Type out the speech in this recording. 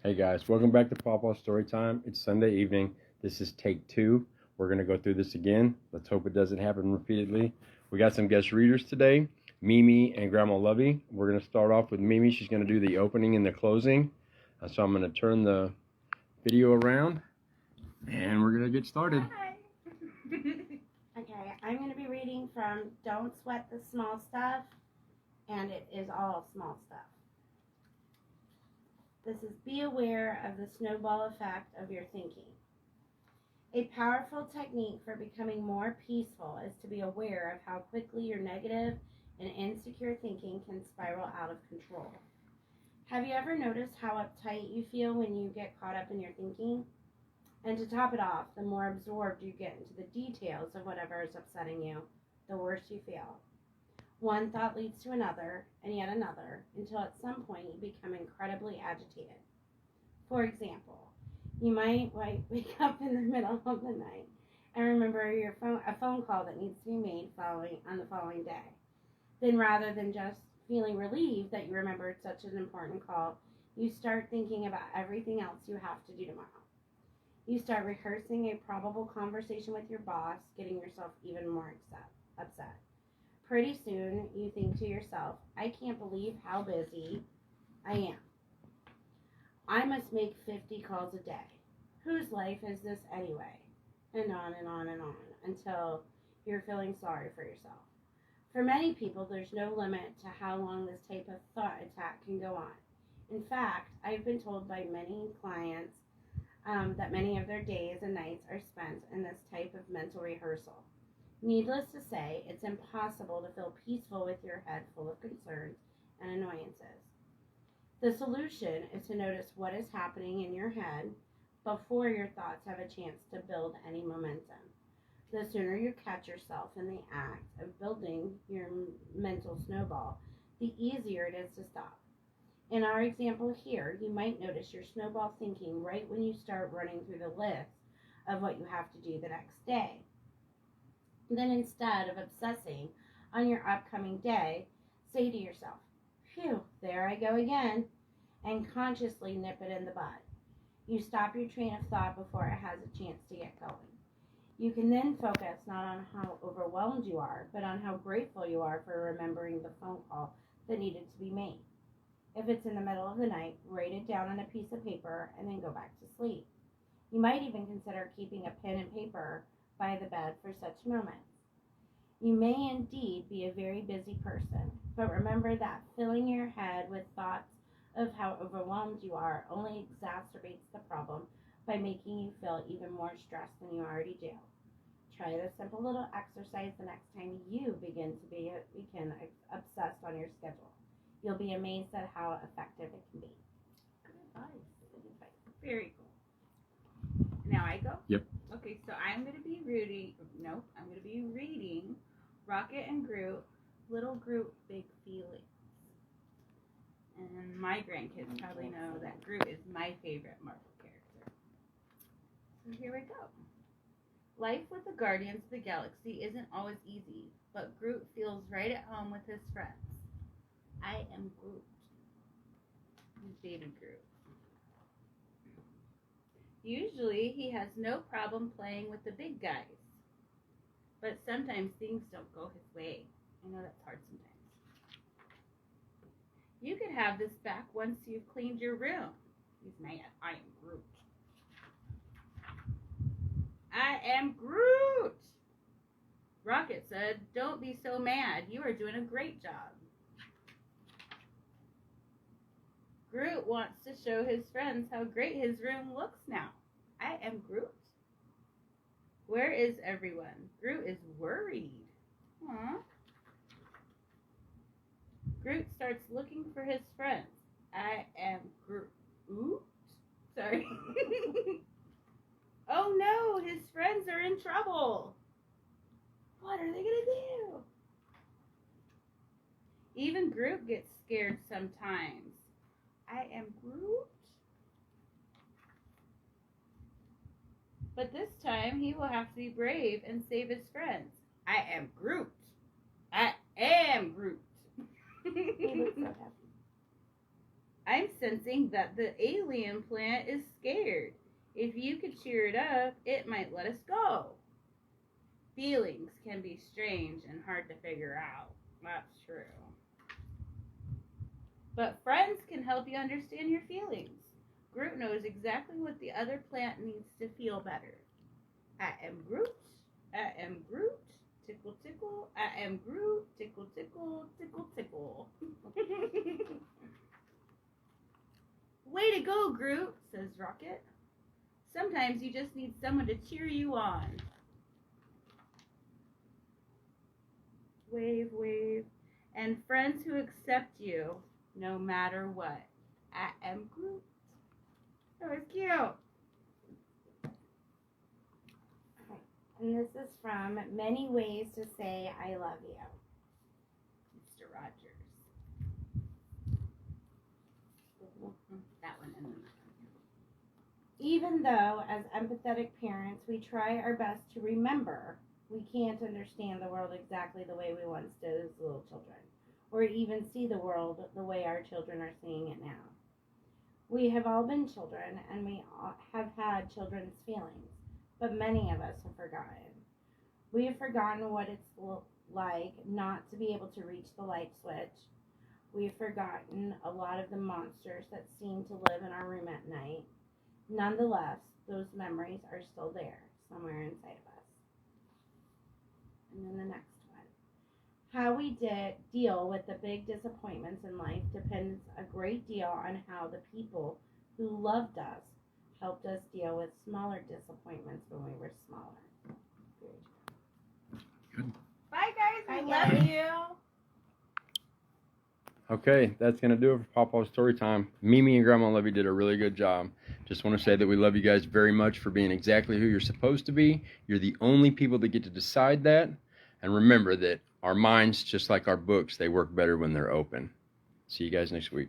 Hey guys, welcome back to Pawpaw Storytime. It's Sunday evening. This is take 2. We're going to go through this again. Let's hope it doesn't happen repeatedly. We got some guest readers today, Mimi and Grandma Lovey. We're going to start off with Mimi. She's going to do the opening and the closing. So I'm going to turn the video around and we're going to get started. Hi. Okay, I'm going to be reading from Don't Sweat the Small Stuff, and it is all small stuff. This is Be Aware of the Snowball Effect of Your Thinking. A powerful technique for becoming more peaceful is to be aware of how quickly your negative and insecure thinking can spiral out of control. Have you ever noticed how uptight you feel when you get caught up in your thinking? And to top it off, the more absorbed you get into the details of whatever is upsetting you, the worse you feel. One thought leads to another, and yet another, until at some point you become incredibly agitated. For example, you might wake up in the middle of the night and remember a phone call that needs to be made on the following day. Then rather than just feeling relieved that you remembered such an important call, you start thinking about everything else you have to do tomorrow. You start rehearsing a probable conversation with your boss, getting yourself even more upset. Pretty soon, you think to yourself, I can't believe how busy I am. I must make 50 calls a day. Whose life is this anyway? And on and on and on, until you're feeling sorry for yourself. For many people, there's no limit to how long this type of thought attack can go on. In fact, I've been told by many clients that many of their days and nights are spent in this type of mental rehearsal. Needless to say, it's impossible to feel peaceful with your head full of concerns and annoyances. The solution is to notice what is happening in your head before your thoughts have a chance to build any momentum. The sooner you catch yourself in the act of building your mental snowball, the easier it is to stop. In our example here, you might notice your snowball thinking right when you start running through the list of what you have to do the next day. Then instead of obsessing on your upcoming day, say to yourself, phew, there I go again, and consciously nip it in the bud. You stop your train of thought before it has a chance to get going. You can then focus not on how overwhelmed you are, but on how grateful you are for remembering the phone call that needed to be made. If it's in the middle of the night, write it down on a piece of paper and then go back to sleep. You might even consider keeping a pen and paper by the bed for such moments. You may indeed be a very busy person, but remember that filling your head with thoughts of how overwhelmed you are only exacerbates the problem by making you feel even more stressed than you already do. Try this simple little exercise the next time you begin obsessed on your schedule. You'll be amazed at how effective it can be. Good advice. Very cool. Now I go? Yep. Okay, so I'm going to be reading Rocket and Groot, Little Groot, Big Feelings. And my grandkids probably know that Groot is my favorite Marvel character. So here we go. Life with the Guardians of the Galaxy isn't always easy, but Groot feels right at home with his friends. I am Groot. Baby Groot. Usually, he has no problem playing with the big guys. But sometimes things don't go his way. I know that's hard sometimes. You could have this back once you've cleaned your room. He's mad. I am Groot. I am Groot! Rocket said, don't be so mad. You are doing a great job. Groot wants to show his friends how great his room looks now. I am Groot. Where is everyone? Groot is worried. Aww. Groot starts looking for his friends. I am Groot. Oops. Sorry. Oh no, his friends are in trouble. What are they gonna do? Even Groot gets scared sometimes. I am Groot. But this time he will have to be brave and save his friends. I am Groot. I am Groot. He looks so happy. I'm sensing that the alien plant is scared. If you could cheer it up, it might let us go. Feelings can be strange and hard to figure out. That's true. But friends can help you understand your feelings. Groot knows exactly what the other plant needs to feel better. I am Groot. I am Groot. Tickle, tickle. I am Groot. Tickle, tickle. Tickle, tickle. Way to go, Groot, says Rocket. Sometimes you just need someone to cheer you on. Wave, wave. And friends who accept you no matter what. I am Groot. That was cute. And this is from Many Ways to Say I Love You. Mr. Rogers. That one and then that one. Even though, as empathetic parents, we try our best to remember, we can't understand the world exactly the way we once did as little children, or even see the world the way our children are seeing it now. We have all been children, and we have had children's feelings, but many of us have forgotten. We have forgotten what it's like not to be able to reach the light switch. We have forgotten a lot of the monsters that seem to live in our room at night. Nonetheless, those memories are still there, somewhere inside of us. And then the next one. How we deal with the big disappointments in life depends a great deal on how the people who loved us helped us deal with smaller disappointments when we were smaller. Good. Bye, guys. Bye, We guys. love you. Okay, that's going to do it for Pawpaw Storytime. Mimi and Grandma Levy did a really good job. Just want to say that we love you guys very much for being exactly who you're supposed to be. You're the only people that get to decide that. And remember that our minds, just like our books, they work better when they're open. See you guys next week.